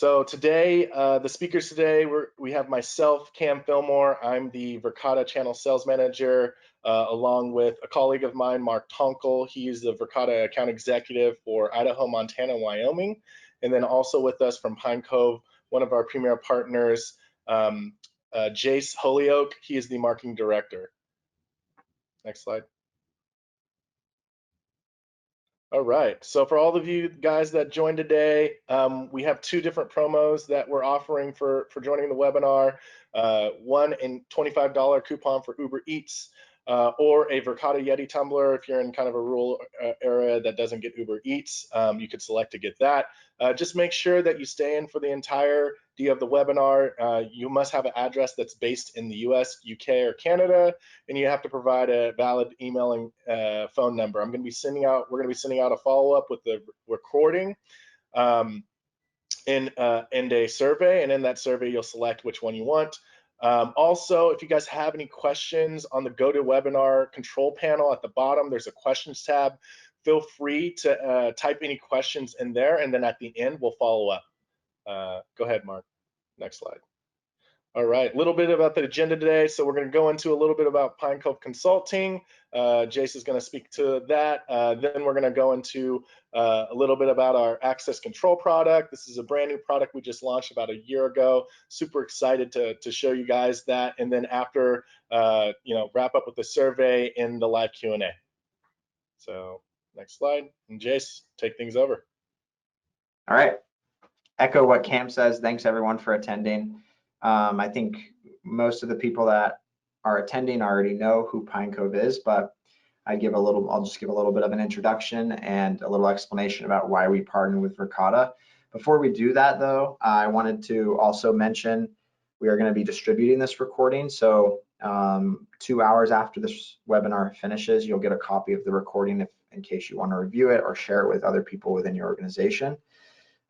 So today, the speakers today, we have myself, Cam Fillmore. I'm the Verkada channel sales manager, along with a colleague of mine, Mark Tonkel. He's the Verkada account executive for Idaho, Montana, and Wyoming. And then also with us from Pine Cove, one of our premier partners, Jace Holyoke. He is the marketing director. Next slide. All right, so for all of you guys that joined today, we have two different promos that we're offering for joining the webinar. One in $25 coupon for Uber Eats, or a Verkada Yeti tumbler. If you're in kind of a rural area that doesn't get Uber Eats, you could select to get that. Just make sure that you stay in for the entirety of the webinar. You must have an address that's based in the US, UK, or Canada, and you have to provide a valid email and phone number. We're going to be sending out a follow-up with the recording in a survey, and in that survey you'll select which one you want. Also, if you guys have any questions on the GoToWebinar control panel at the bottom, there's a questions tab. Feel free to type any questions in there, and then at the end we'll follow up. Go ahead, Mark. Next slide. All right, a little bit about the agenda today. So we're going to go into a little bit about Pine Cove Consulting. Jace is going to speak to that. Then we're going to go into a little bit about our access control product. This is a brand new product we just launched about a year ago. Super excited to show you guys that. And then after, wrap up with the survey in the live Q&A. So next slide, and Jace, take things over. All right, echo what Cam says. Thanks everyone for attending. I think most of the people that are attending already know who Pine Cove is, but I'll just give a little bit of an introduction and a little explanation about why we partner with Verkada. Before we do that though, I wanted to also mention we are going to be distributing this recording. So 2 hours after this webinar finishes, you'll get a copy of the recording in case you want to review it or share it with other people within your organization.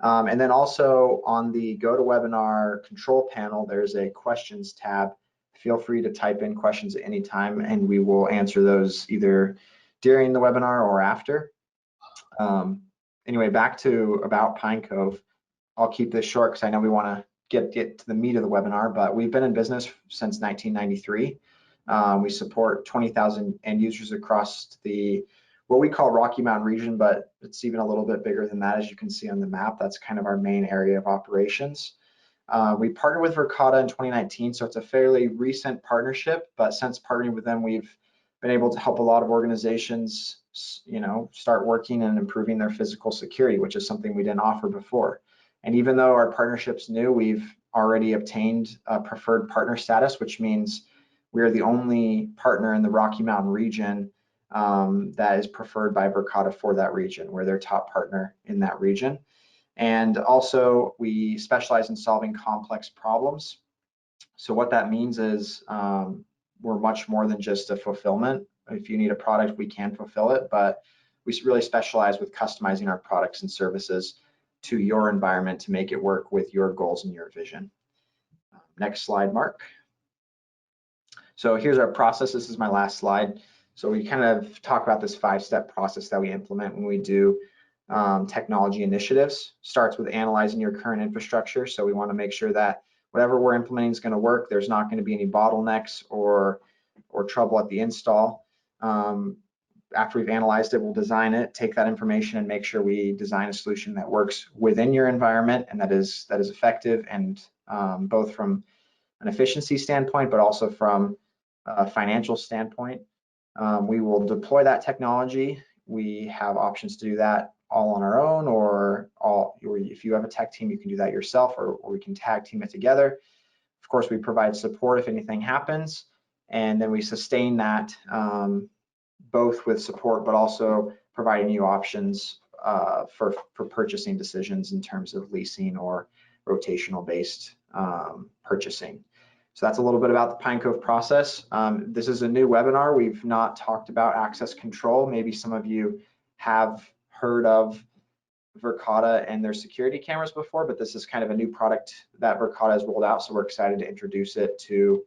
And then also on the GoToWebinar control panel, there's a questions tab. Feel free to type in questions at any time and we will answer those either during the webinar or after. Anyway, back to about Pine Cove. I'll keep this short because I know we want to get to the meat of the webinar, but we've been in business since 1993. We support 20,000 end users across what we call Rocky Mountain region, but it's even a little bit bigger than that, as you can see on the map. That's kind of our main area of operations. We partnered with Verkada in 2019, so it's a fairly recent partnership, but since partnering with them, we've been able to help a lot of organizations, start working and improving their physical security, which is something we didn't offer before. And even though our partnership's new, we've already obtained a preferred partner status, which means we're the only partner in the Rocky Mountain region that is preferred by Verkada for that region. We're their top partner in that region. And also we specialize in solving complex problems. So what that means is we're much more than just a fulfillment. If you need a product, we can fulfill it, but we really specialize with customizing our products and services to your environment to make it work with your goals and your vision. Next slide, Mark. So here's our process. This is my last slide. So we kind of talk about this 5-step process that we implement when we do technology initiatives. Starts with analyzing your current infrastructure. So we want to make sure that whatever we're implementing is going to work. There's not going to be any bottlenecks or trouble at the install. After we've analyzed it, we'll design it, take that information and make sure we design a solution that works within your environment and that is effective, and both from an efficiency standpoint, but also from a financial standpoint. We will deploy that technology. We have options to do that all on our own, or if you have a tech team, you can do that yourself, or we can tag team it together. Of course, we provide support if anything happens, and then we sustain that both with support, but also providing new options for purchasing decisions in terms of leasing or rotational based purchasing. So that's a little bit about the Pine Cove process. This is a new webinar. We've not talked about access control. Maybe some of you have heard of Verkada and their security cameras before, but this is kind of a new product that Verkada has rolled out. So we're excited to introduce it to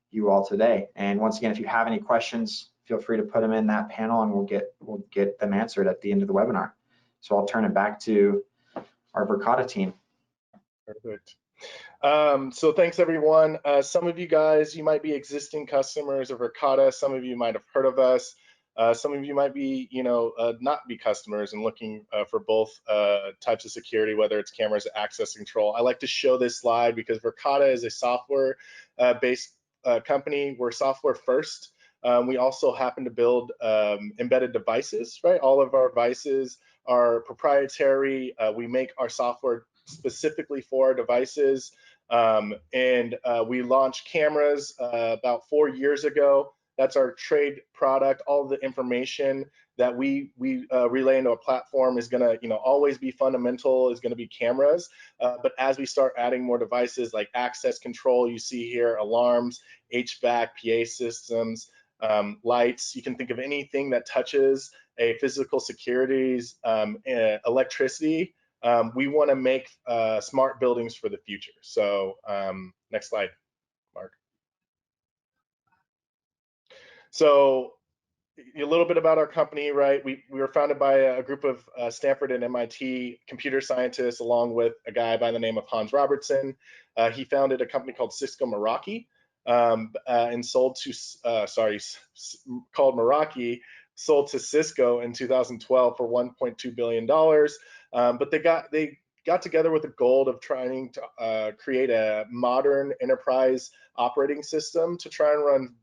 you all today. And once again, if you have any questions, feel free to put them in that panel and we'll get them answered at the end of the webinar. So I'll turn it back to our Verkada team. Perfect. So thanks everyone. Some of you guys, you might be existing customers of Verkada. Some of you might have heard of us. Some of you might be, not be customers and looking for both types of security, whether it's cameras or access control. I like to show this slide because Verkada is a software-based company. We're software first. We also happen to build embedded devices, right? All of our devices are proprietary. We make our software specifically for our devices. We launched cameras about 4 years ago. That's our trade product. All of the information that we relay into a platform is going to always be fundamental, is going to be cameras. But as we start adding more devices like access control, you see here alarms, HVAC, PA systems, lights. You can think of anything that touches a physical security's electricity. We want to make smart buildings for the future. So next slide, Mark. So a little bit about our company, right? We were founded by a group of Stanford and MIT computer scientists, along with a guy by the name of Hans Robertson. He founded a company called Cisco Meraki and sold to, called Meraki, sold to Cisco in 2012 for $1.2 billion. But they got together with the goal of trying to create a modern enterprise operating system to try and run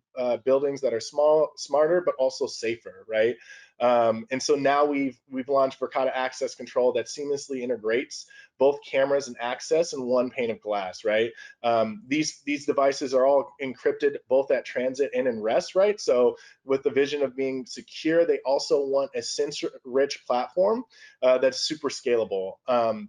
buildings that are smarter, but also safer, right? And so now we've launched Verkada Access Control that seamlessly integrates both cameras and access in one pane of glass, right? These devices are all encrypted both at transit and in rest, right? So with the vision of being secure, they also want a sensor-rich platform that's super scalable.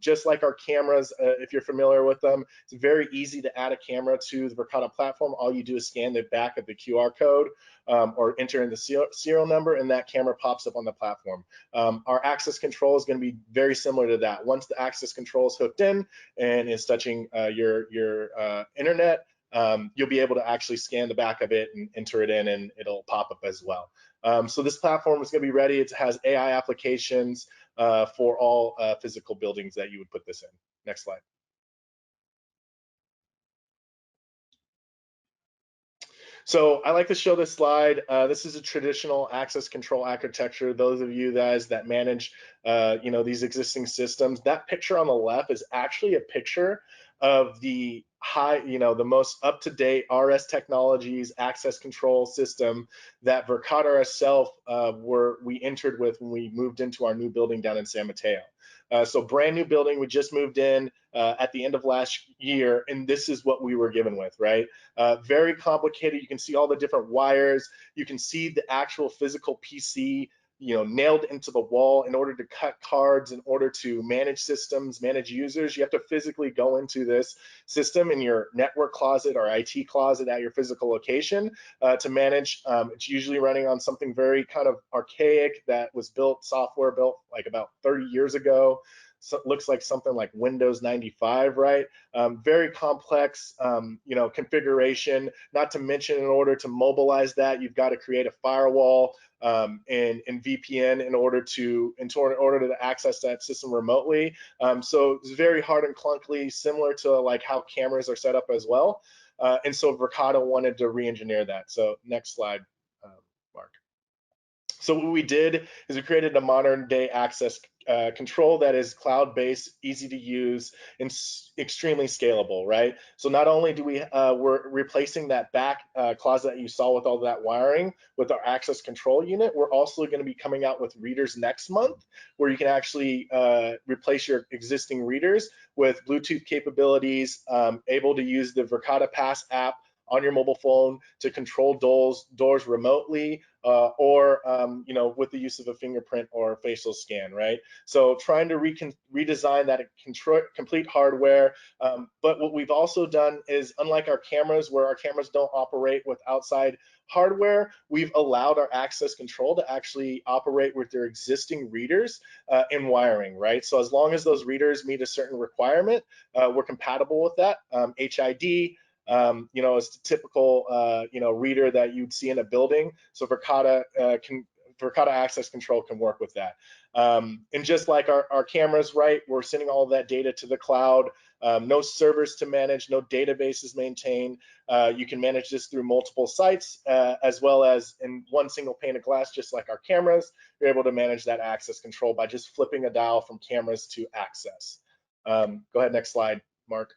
Just like our cameras, if you're familiar with them, it's very easy to add a camera to the Verkada platform. All you do is scan the back of the QR code or enter in the serial number, and that camera pops up on the platform. Our access control is going to be very similar to that. Once the access control is hooked in and is touching your internet, you'll be able to actually scan the back of it and enter it in, and it'll pop up as well. So this platform is going to be ready. It has AI applications for all physical buildings that you would put this in. Next slide. So I like to show this slide. This is a traditional access control architecture. Those of you guys that manage, these existing systems, that picture on the left is actually a picture of the the most up-to-date RS Technologies access control system that Verkada itself we entered with when we moved into our new building down in San Mateo. So brand new building, we just moved in at the end of last year, and this is what we were given with, right? Very complicated. You can see all the different wires. You can see the actual physical PC, nailed into the wall. In order to cut cards, in order to manage systems, manage users, you have to physically go into this system in your network closet or IT closet at your physical location to manage. It's usually running on something very kind of archaic that was software built like about 30 years ago. So it looks like something like Windows 95, right? Very complex, configuration. Not to mention, in order to mobilize that, you've got to create a firewall and VPN in order to access that system remotely. So it's very hard and clunky, similar to like how cameras are set up as well. And so Verkada wanted to re-engineer that. So next slide, Mark. So what we did is we created a modern day access control that is cloud-based, easy to use, and extremely scalable, right? So not only do we're replacing that back closet that you saw with all that wiring with our access control unit, we're also going to be coming out with readers next month, where you can actually replace your existing readers with Bluetooth capabilities, able to use the Verkada Pass app on your mobile phone to control doors remotely, or with the use of a fingerprint or a facial scan, right? So trying to redesign that complete hardware. But what we've also done is, unlike our cameras, where our cameras don't operate with outside hardware, we've allowed our access control to actually operate with their existing readers and wiring, right? So as long as those readers meet a certain requirement, we're compatible with that. HID, is the typical, reader that you'd see in a building. So Verkada Access Control can work with that. And just like our cameras, right, we're sending all of that data to the cloud. No servers to manage, no databases maintained. You can manage this through multiple sites, as well as in one single pane of glass, just like our cameras. You're able to manage that access control by just flipping a dial from cameras to access. Go ahead, next slide, Mark.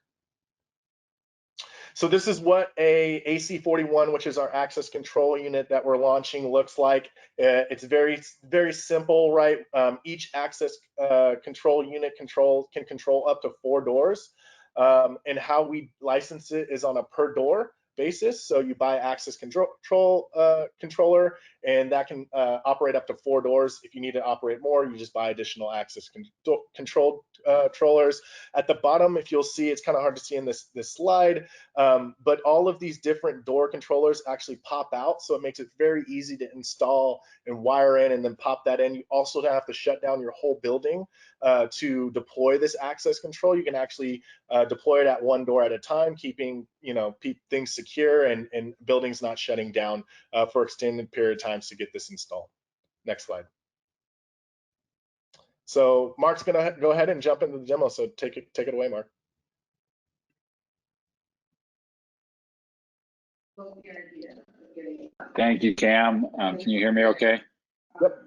So this is what a AC41, which is our access control unit that we're launching, looks like. It's very, very simple, right? Each access control unit can control up to 4 doors. And how we license it is on a per door basis. So you buy access controller, and that can operate up to 4 doors. If you need to operate more, you just buy additional access controlled controllers. At the bottom, if you'll see, it's kind of hard to see in this slide, but all of these different door controllers actually pop out, so it makes it very easy to install and wire in and then pop that in. You also have to shut down your whole building to deploy this access control. You can actually deploy it at 1 door at a time, keeping things secure and buildings not shutting down for extended period of times to get this installed. Next slide. So Mark's gonna go ahead and jump into the demo. So take it away, Mark. Thank you, Cam. Can you hear me okay? Yep.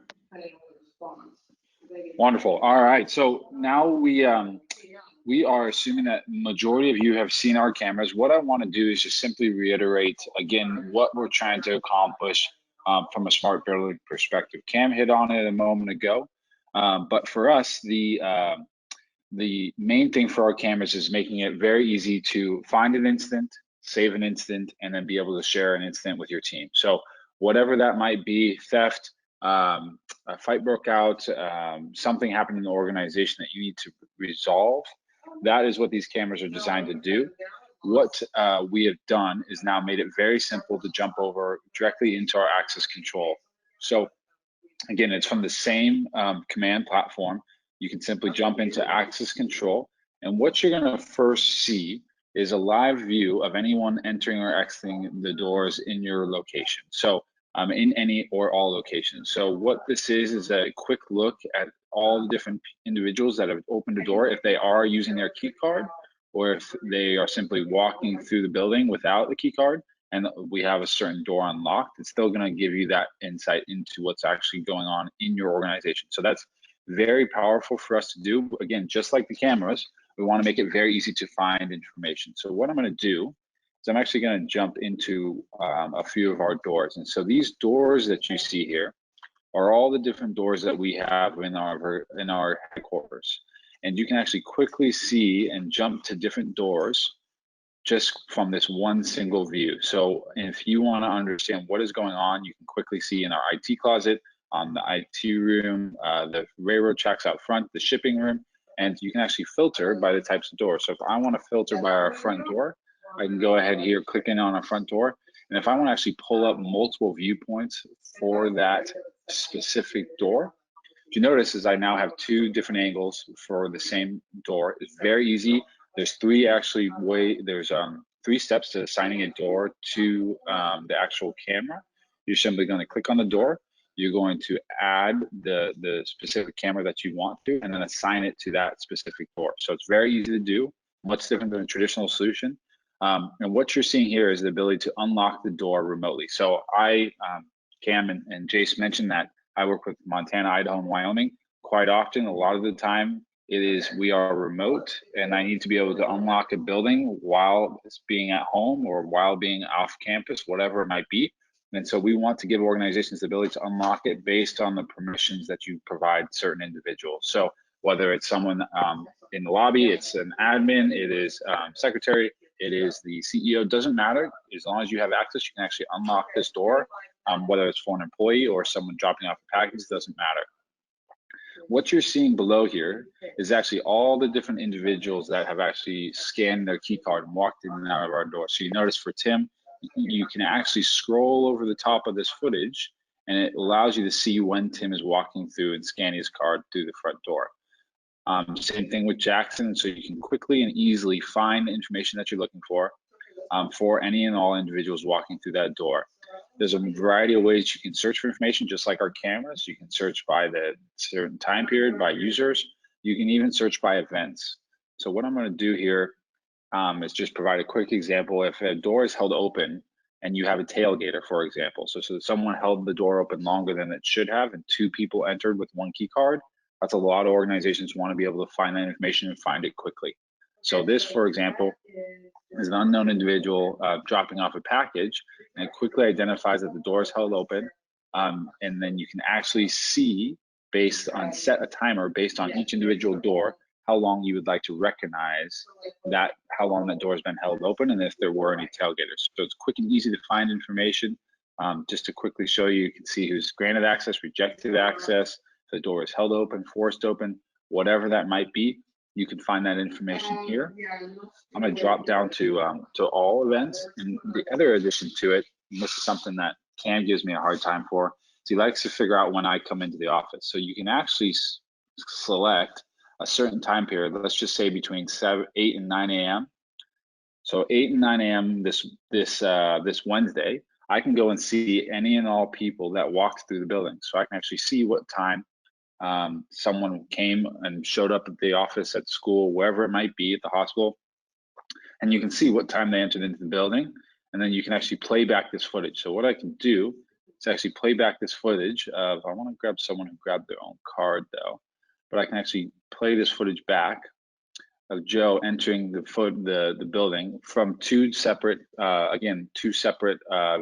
Wonderful. All right. So now we are assuming that majority of you have seen our cameras. What I want to do is just simply reiterate again what we're trying to accomplish from a smart building perspective. Cam hit on it a moment ago, but for us, the main thing for our cameras is making it very easy to find an instant, save an instant, and then be able to share an instant with your team. So whatever that might be, theft, a fight broke out, something happened in the organization that you need to resolve, that is what these cameras are designed to do. What we have done is now made it very simple to jump over directly into our access control. So again, it's from the same command platform. You can simply jump into access control, and what you're going to first see is a live view of anyone entering or exiting the doors in your location. So in any or all locations. So what this is a quick look at all the different individuals that have opened a door, if they are using their key card, or if they are simply walking through the building without the key card, and we have a certain door unlocked, it's still going to give you that insight into what's actually going on in your organization. So that's very powerful for us to do. Again, just like the cameras, we want to make it very easy to find information. So what I'm going to do is I'm actually going to jump into a few of our doors. And so these doors that you see here are all the different doors that we have in our headquarters. And you can actually quickly see and jump to different doors just from this one single view. So if you want to understand what is going on, you can quickly see in our IT closet, on the IT room, the railroad tracks out front, the shipping room, and you can actually filter by the types of doors. So if I want to filter by our front door, I can go ahead here, click in on our front door. And if I want to actually pull up multiple viewpoints for that specific door, what you notice is I now have 2 different angles for the same door. It's very easy. There's 3 steps to assigning a door to the actual camera. You're simply going to click on the door. You're going to add the specific camera that you want to, and then assign it to that specific door. So it's very easy to do, much different than a traditional solution. And what you're seeing here is the ability to unlock the door remotely. So Cam and Jace mentioned that I work with Montana, Idaho, and Wyoming quite often. A lot of the time, we are remote, and I need to be able to unlock a building while it's being at home or while being off campus, whatever it might be. And so we want to give organizations the ability to unlock it based on the permissions that you provide certain individuals. So whether it's someone in the lobby, it's an admin, it is secretary, it is the CEO, doesn't matter. As long as you have access, you can actually unlock this door, whether it's for an employee or someone dropping off a package, doesn't matter. What you're seeing below here is actually all the different individuals that have actually scanned their key card and walked in and out of our door. So you notice for Tim, you can actually scroll over the top of this footage, and it allows you to see when Tim is walking through and scanning his card through the front door. Same thing with Jackson, so you can quickly and easily find the information that you're looking for any and all individuals walking through that door. There's a variety of ways you can search for information, just like our cameras. You can search by the certain time period, by users. You can even search by events. So what I'm going to do here is just provide a quick example. If a door is held open and you have a tailgater, for example, so someone held the door open longer than it should have and 2 people entered with 1 key card, that's a lot of organizations want to be able to find that information and find it quickly. So this, for example, is an unknown individual dropping off a package, and it quickly identifies that the door is held open, and then you can actually see, based on, set a timer based on each individual door, how long you would like to recognize that, how long that door has been held open, and if there were any tailgaters. So it's quick and easy to find information. Just to quickly show you, you can see who's granted access, rejected access, if the door is held open, forced open, whatever that might be. You can find that information here. I'm going to drop down to all events. And the other addition to it, and this is something that Cam gives me a hard time for, is he likes to figure out when I come into the office. So you can actually select a certain time period. Let's just say between 8 and 9 a.m. So 8 and 9 a.m. this Wednesday, I can go and see any and all people that walked through the building. So I can actually see what time someone came and showed up at the office, at school, wherever it might be, at the hospital, and you can see what time they entered into the building, and then you can actually play back this footage. So what I can do is actually play back this footage of, I want to grab someone who grabbed their own card though, but I can actually play this footage back of Joe entering the building from 2 separate, again, 2 separate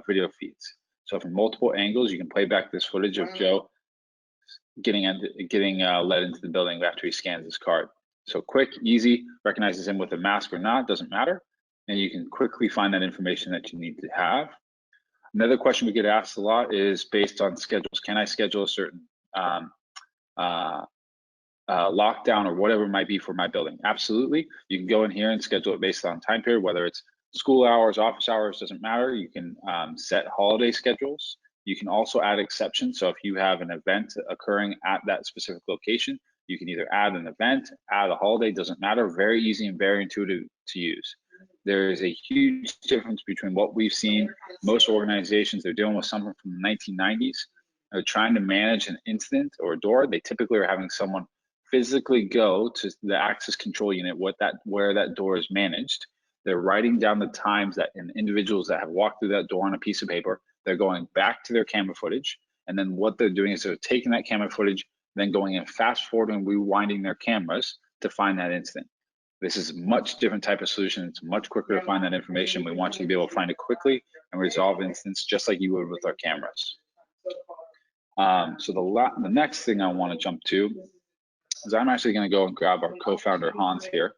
video feeds. So from multiple angles, you can play back this footage of Joe getting led into the building after he scans his card. So quick, easy, recognizes him with a mask or not, doesn't matter. And you can quickly find that information that you need to have. Another question we get asked a lot is based on schedules. Can I schedule a certain lockdown or whatever it might be for my building? Absolutely. You can go in here and schedule it based on time period, whether it's school hours, office hours, doesn't matter. You can set holiday schedules. You can also add exceptions. So if you have an event occurring at that specific location, you can either add an event, add a holiday, doesn't matter. Very easy and very intuitive to use. There is a huge difference between what we've seen. Most organizations, they're dealing with something from the 1990s. They're trying to manage an incident or a door. They typically are having someone physically go to the access control unit where that door is managed. They're writing down the times that individuals that have walked through that door on a piece of paper. They're going back to their camera footage, and then what they're doing is they're taking that camera footage, then going and fast forwarding and rewinding their cameras to find that incident. This is a much different type of solution. It's much quicker to find that information. We want you to be able to find it quickly and resolve incidents just like you would with our cameras. So the next thing I want to jump to is I'm actually going to go and grab our co-founder Hans here,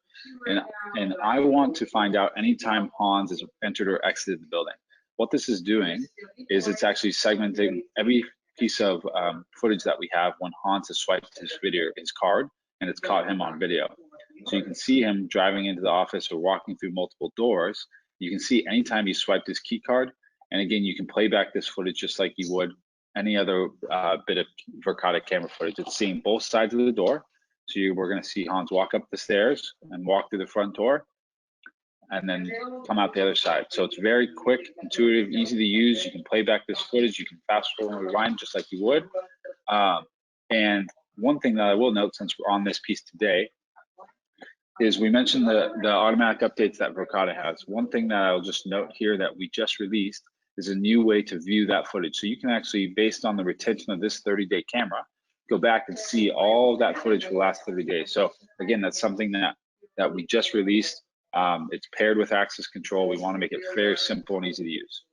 and I want to find out anytime Hans has entered or exited the building. What this is doing is it's actually segmenting every piece of footage that we have when Hans has swiped his card, and it's caught him on video. So you can see him driving into the office or walking through multiple doors. You can see anytime he swiped his key card, and again, you can play back this footage just like you would any other bit of Verkada camera footage. It's seeing both sides of the door. So we're going to see Hans walk up the stairs and walk through the front door, and then come out the other side. So it's very quick, intuitive, easy to use. You can play back this footage. You can fast forward and rewind just like you would. And one thing that I will note, since we're on this piece today, is we mentioned the automatic updates that Verkada has. One thing that I'll just note here that we just released is a new way to view that footage. So you can actually, based on the retention of this 30-day camera, go back and see all that footage for the last 30 days. So again, that's something that we just released. It's paired with access control. We want to make it very simple and easy to use.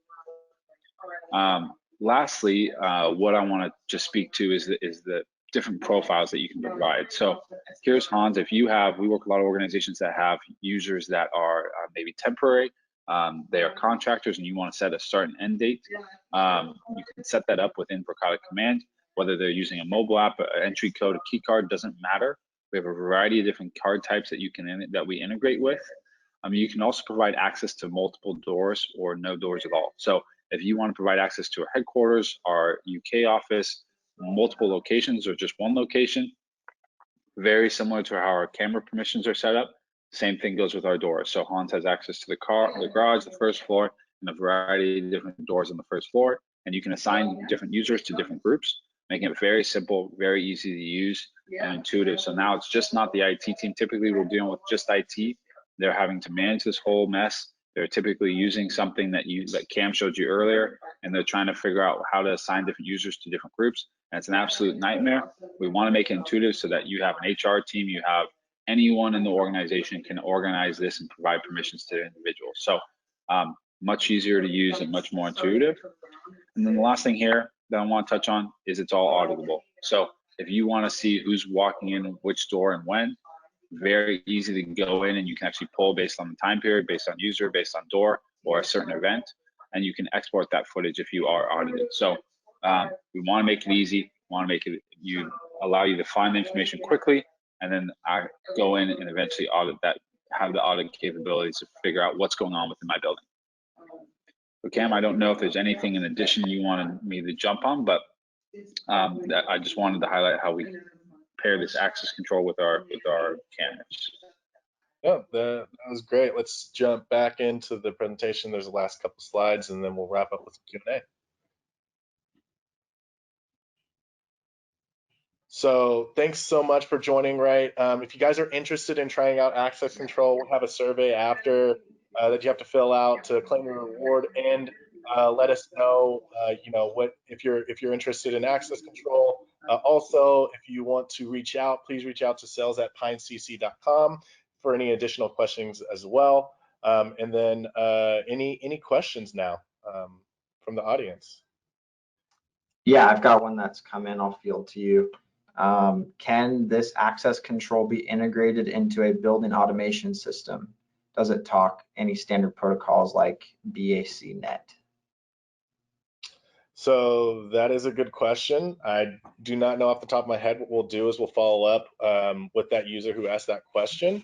Lastly, what I want to just speak to is the different profiles that you can provide. So here's Hans. If you have, we work with a lot of organizations that have users that are maybe temporary, they are contractors, and you want to set a start and end date. You can set that up within Verkada Command, whether they're using a mobile app, an entry code, a key card, doesn't matter. We have a variety of different card types that we integrate with. You can also provide access to multiple doors or no doors at all. So if you want to provide access to our headquarters, our UK office, multiple locations, or just one location, very similar to how our camera permissions are set up, same thing goes with our doors. So Hans has access to the garage, the first floor, and a variety of different doors on the first floor, and you can assign different users to different groups. making it very simple, very easy to use and intuitive. So now it's just not the IT team. Typically we're dealing with just IT. They're having to manage this whole mess. They're typically using something that Cam showed you earlier, and they're trying to figure out how to assign different users to different groups. And it's an absolute nightmare. We want to make it intuitive so that you have an HR team, you have anyone in the organization can organize this and provide permissions to individuals. So much easier to use and much more intuitive. And then the last thing here that I want to touch on is it's all auditable. So if you want to see who's walking in which door and when, very easy to go in and you can actually pull based on the time period, based on user, based on door or a certain event, and you can export that footage if you are audited. So we want to make it easy, want to make it allow you to find the information quickly, and then I go in and eventually audit that, have the audit capabilities to figure out what's going on within my building. So Cam, I don't know if there's anything in addition you wanted me to jump on, but I just wanted to highlight how we pair this access control with our cameras. Yeah, that was great. Let's jump back into the presentation. There's the last couple slides, and then we'll wrap up with Q&A. So thanks so much for joining, right? If you guys are interested in trying out access control, we'll have a survey after that you have to fill out to claim your reward, and let us know, what if you're interested in access control. Also, if you want to reach out, please reach out to sales@pinecc.com for any additional questions as well. And then any questions now from the audience? Yeah, I've got one that's come in. I'll field to you. Can this access control be integrated into a building automation system? Does it talk any standard protocols like BACnet? So that is a good question. I do not know off the top of my head. What we'll do is we'll follow up with that user who asked that question.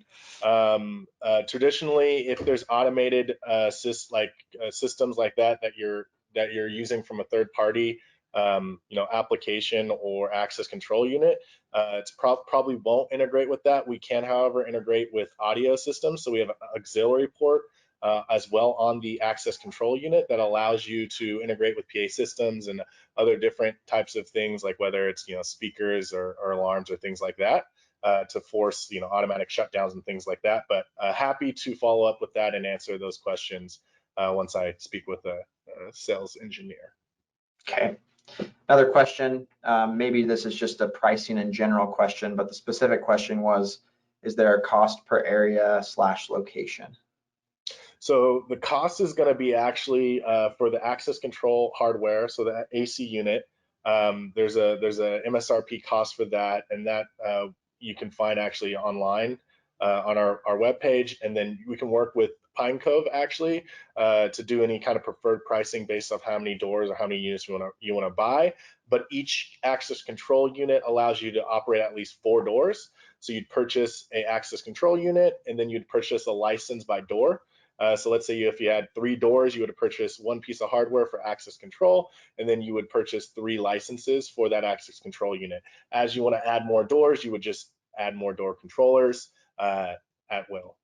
Traditionally, if there's automated systems like that you're using from a third party, application or access control unit, it's probably won't integrate with that. We can, however, integrate with audio systems. So we have an auxiliary port as well on the access control unit that allows you to integrate with PA systems and other different types of things, like whether it's speakers or alarms or things like that, to force automatic shutdowns and things like that. But happy to follow up with that and answer those questions once I speak with a sales engineer. Okay. Another question, maybe this is just a pricing in general question, but the specific question was, is there a cost per area / location? So the cost is going to be actually for the access control hardware, so the AC unit. There's a MSRP cost for that, and that you can find actually online on our webpage, and then we can work with Pine Cove actually to do any kind of preferred pricing based off how many doors or how many units you want to buy. But each access control unit allows you to operate at least 4 doors. So you'd purchase a access control unit, and then you'd purchase a license by door. So let's say if you had 3 doors, you would purchase 1 piece of hardware for access control, and then you would purchase 3 licenses for that access control unit. As you want to add more doors, you would just add more door controllers at will.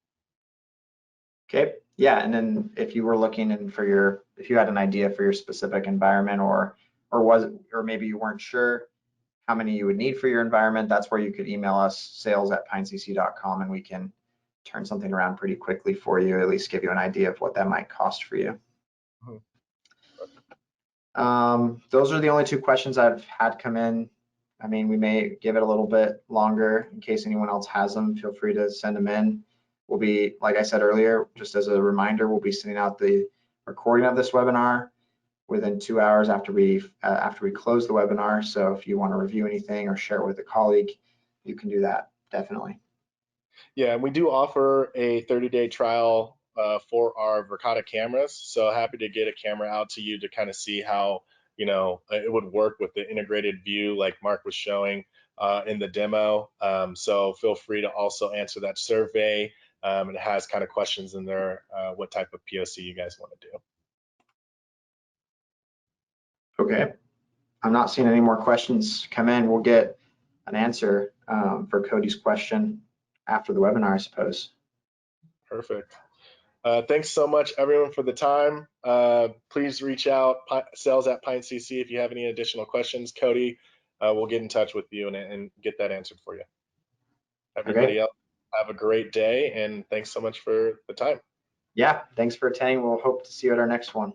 Okay, yeah, and then if you were looking if you had an idea for your specific environment, or maybe you weren't sure how many you would need for your environment, that's where you could email us, sales@pinecc.com, and we can turn something around pretty quickly for you, at least give you an idea of what that might cost for you. Those are the only 2 questions I've had come in. I mean, we may give it a little bit longer in case anyone else has them. Feel free to send them in. We'll be, like I said earlier, just as a reminder, we'll be sending out the recording of this webinar within 2 hours after we close the webinar. So if you want to review anything or share it with a colleague, you can do that, definitely. Yeah, and we do offer a 30-day trial for our Verkada cameras. So happy to get a camera out to you to kind of see how it would work with the integrated view like Mark was showing in the demo. So feel free to also answer that survey. It has kind of questions in there, what type of POC you guys want to do. Okay, I'm not seeing any more questions come in. We'll get an answer for Cody's question after the webinar, I suppose. Perfect. Thanks so much, everyone, for the time. Please reach out, sales@pinecc, if you have any additional questions. Cody, we'll get in touch with you and get that answered for you. Everybody else, have a great day, and thanks so much for the time. Yeah, thanks for attending. We'll hope to see you at our next one.